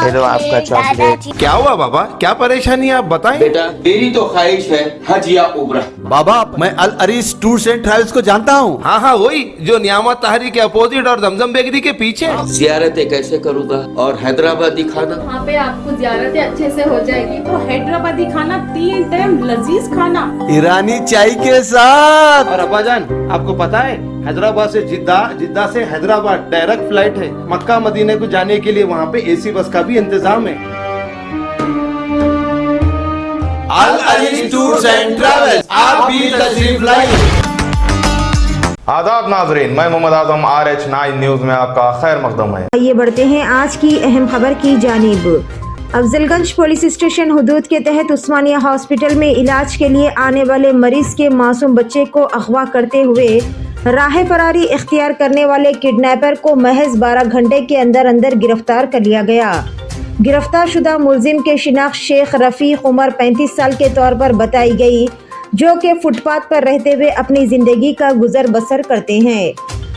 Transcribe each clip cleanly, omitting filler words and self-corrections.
ये लो आपका चॉकलेट। क्या हुआ बाबा, क्या परेशानी है आप बताएं। बेटा मेरी तो ख्वाहिश है हज या उम्रा। बाबा मैं अल अरीस टूर्स एंड ट्रैवल्स को जानता हूँ। हाँ हाँ वही जो नियामत तहरी के अपोजिट और जमजम बेकरी के पीछे। जियारतें कैसे करूँगा और हैदराबादी खाना? वहाँ पे आपको जियारतें अच्छे से हो जाएगी। तो हैदराबादी खाना 3 टाइम लजीज खाना ईरानी चाय के साथ। और अब्बाजान आपको पता है हैदराबाद से जिद्दा, जिद्दा से हैदराबाद डायरेक्ट फ्लाइट है। मक्का मदीने को जाने के लिए वहाँ पे एसी बस का भी इंतजाम है। अल अरीस टूर्स एंड ट्रैवल्स, आप भी तशरीफ लाइए। आदाब नाजरीन, मैं मोहम्मद आजम RH9 न्यूज में आपका खैर मकदम है। आइए बढ़ते हैं आज की अहम खबर की जानिब। अफजलगंज पुलिस स्टेशन हुदूद के तहत उस्मानिया हॉस्पिटल में इलाज के लिए आने वाले मरीज के मासूम बच्चे को अगवा करते हुए राह फरारी इख्तियार करने वाले किडनैपर को महज 12 घंटे के अंदर अंदर गिरफ्तार कर लिया गया। गिरफ्तार शुदा मुलजिम के शिनाख्त शेख रफीक उमर 35 साल के तौर पर बताई गई, जो कि फुटपाथ पर रहते हुए अपनी जिंदगी का गुजर बसर करते हैं।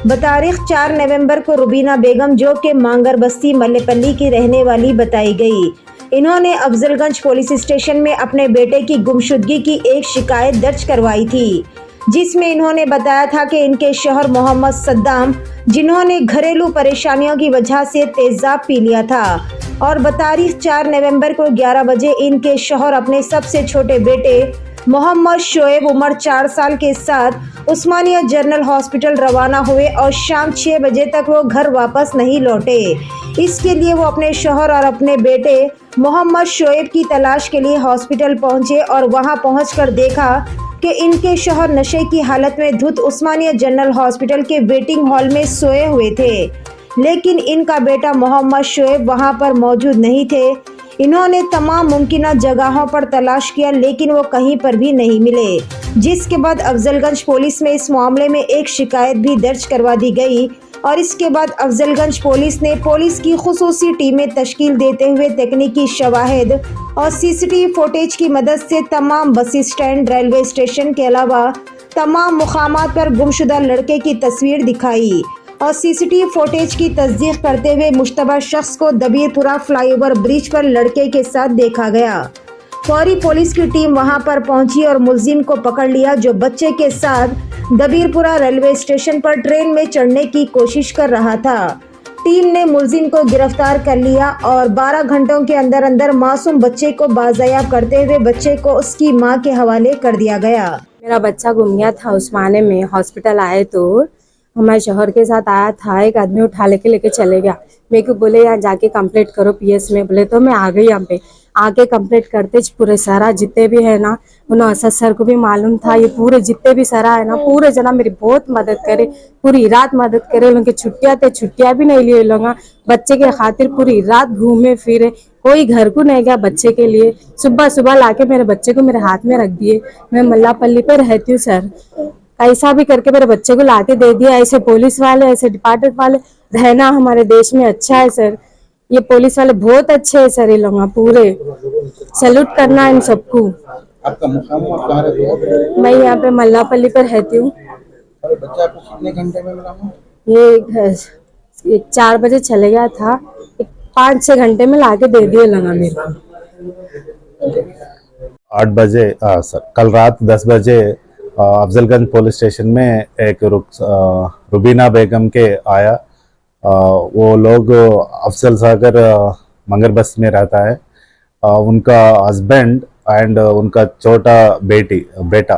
बतारीख 4 नवंबर को रुबीना बेगम, जो कि मांगर बस्ती मल्लेपल्ली की रहने वाली बताई गई, इन्होंने अफजलगंज पुलिस स्टेशन में अपने बेटे की गुमशुदगी की एक शिकायत दर्ज करवाई थी, जिसमें इन्होंने बताया था कि इनके शौहर मोहम्मद सद्दाम, जिन्होंने घरेलू परेशानियों की वजह से तेजाब पी लिया था, और बतारीख 4 नवंबर को 11 बजे इनके शौहर अपने सबसे छोटे बेटे मोहम्मद शोएब उमर 4 साल के साथ उस्मानिया जनरल हॉस्पिटल रवाना हुए और शाम 6 बजे तक वो घर वापस नहीं लौटे। इसके लिए वो अपने शौहर और अपने बेटे मोहम्मद शोएब की तलाश के लिए हॉस्पिटल पहुंचे और वहां पहुंचकर देखा कि इनके शौहर नशे की हालत में धुत उस्मानिया जनरल हॉस्पिटल के वेटिंग हॉल में सोए हुए थे, लेकिन इनका बेटा मोहम्मद शोएब वहां पर मौजूद नहीं थे। इन्होंने तमाम मुमकिन जगहों पर तलाश किया, लेकिन वो कहीं पर भी नहीं मिले, जिसके बाद अफजलगंज पुलिस में इस मामले में एक शिकायत भी दर्ज करवा दी गई और इसके बाद अफजलगंज पुलिस ने पुलिस की खुसूसी टीमें तश्कील देते हुए तकनीकी शवाहिद और CCTV फुटेज की मदद से तमाम बस स्टैंड, रेलवे स्टेशन के अलावा तमाम मुकामात पर गुमशुदा लड़के की तस्वीर दिखाई और CCTV फुटेज की तस्दीक करते हुए मुश्तबा शख्स को दबीरपुरा फ्लाईओवर ब्रिज पर लड़के के साथ देखा गया। फौरी पुलिस की टीम वहां पर पहुंची और मुलजिम को पकड़ लिया, जो बच्चे के साथ दबीरपुरा रेलवे स्टेशन पर ट्रेन में चढ़ने की कोशिश कर रहा था। टीम ने मुलजिम को गिरफ्तार कर लिया और 12 घंटों के अंदर अंदर मासूम बच्चे को बाज़याब करते हुए बच्चे को उसकी मां के हवाले कर दिया गया। मेरा बच्चा गुम गया था उस्माने में, हॉस्पिटल आए तो हमारे शौहर के साथ आया था, एक आदमी उठा लेके चले गया। मेरे को बोले यहाँ जाके कंप्लेंट करो PS में, बोले तो मैं आ गई। यहाँ पे आके कंप्लेंट करते पूरे सारा जितने भी है ना, उन्होंने असद सर को भी मालूम था, ये पूरे जितने भी सारा है ना, पूरे जना मेरी बहुत मदद करे, पूरी रात मदद करे। उनकी छुट्टियाँ थे, छुट्टियाँ भी नहीं लिए लोग, बच्चे के खातिर पूरी रात घूमे फिरे, कोई घर को नहीं गया बच्चे के लिए। सुबह सुबह लाके मेरे बच्चे को मेरे हाथ में रख दिए। मैं मल्लापल्ली पे रहती हूँ सर, ऐसा भी करके मेरे बच्चे को लाके दे दिया। ऐसे पुलिस वाले, ऐसे डिपार्टमेंट वाले रहना हमारे देश में अच्छा है सर। ये पुलिस वाले बहुत अच्छे हैं सर, ये लोग पूरे सैल्यूट करना इन सबको। आपका मुकाम कहाँ रहती है? मैं यहाँ पे मल्लापल्ली पर रहती हूँ। बच्चा आपको कितने घंटे में मिला? ये 4 बजे चले गया था, 5-6 घंटे में लाके दे दिए लगा मेरे को। 8 बजे सर कल रात 10 बजे अफजलगंज पुलिस स्टेशन में एक रुबीना बेगम के आया। वो लोग अफजल सागर मंगर बस्ती में रहता है। उनका हस्बैंड एंड उनका छोटा बेटा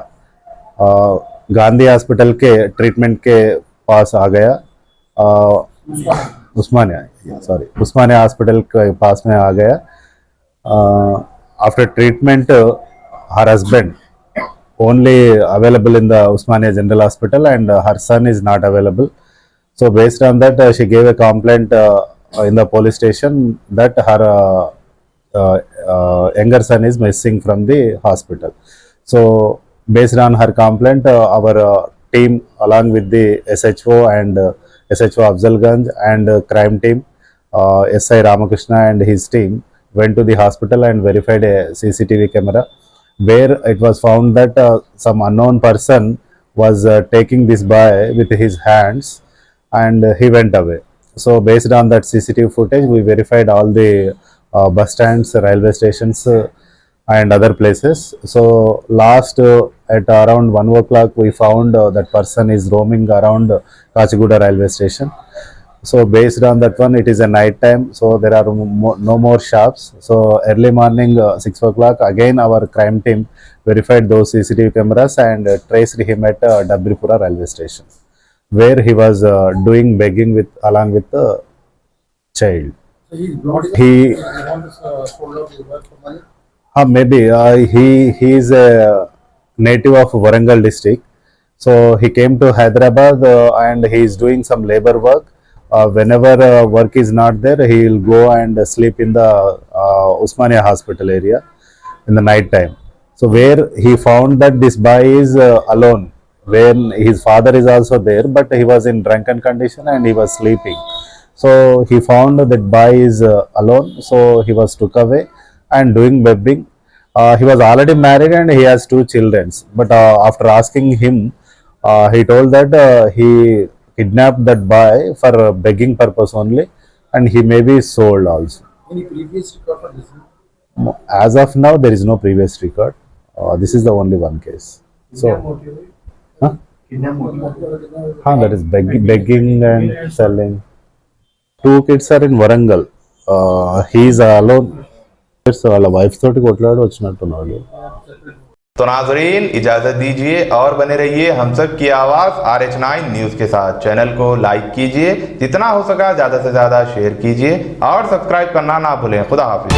गांधी हॉस्पिटल के ट्रीटमेंट के पास आ गया। उस्मानिया हॉस्पिटल के पास में आ गया। After treatment her husband only available in the Usmania General Hospital and her son is not available. So based on that she gave a complaint in the police station that her younger son is missing from the hospital. So based on her complaint our team along with the SHO and SHO Afzalganj and crime team SI Ramakrishna and his team went to the hospital and verified a CCTV camera, where it was found that some unknown person was taking this boy with his hands and he went away. So based on that CCTV footage we verified all the bus stands, railway stations, and other places. So last at around 1 o'clock we found that person is roaming around Kachiguda railway station. So based on that one, it is a night time, so there are no more shops. So early morning 6 o'clock, again our crime team verified those CCTV cameras and traced him at Dabripura railway station, where he was doing begging with along with the child. So he's not. He wants sold out his work for money. maybe he is a native of Warangal district. So he came to Hyderabad and he is doing some labor work. Whenever work is not there, he will go and sleep in the Usmania hospital area in the night time. So where he found that this boy is alone, when his father is also there, but he was in drunken condition and he was sleeping. So he found that boy is alone, so he was took away and doing begging. He was already married and he has 2 children. But after asking him, he told that he kidnapped that boy for begging purpose only, and he may be sold also. Any previous record for this? As of now, there is no previous record. This is the only one case. So, huh? That is begging and selling. 2 kids are in Warangal. He is alone. వాళ్ళ wife తోటి కొట్లాడి వచ్చినట్టున్నాడు. तो नाजरीन इजाजत दीजिए और बने रहिए हम सब की आवाज RH9 न्यूज के साथ। चैनल को लाइक कीजिए, जितना हो सका ज्यादा से ज्यादा शेयर कीजिए और सब्सक्राइब करना ना भूलें। खुदा हाफिज।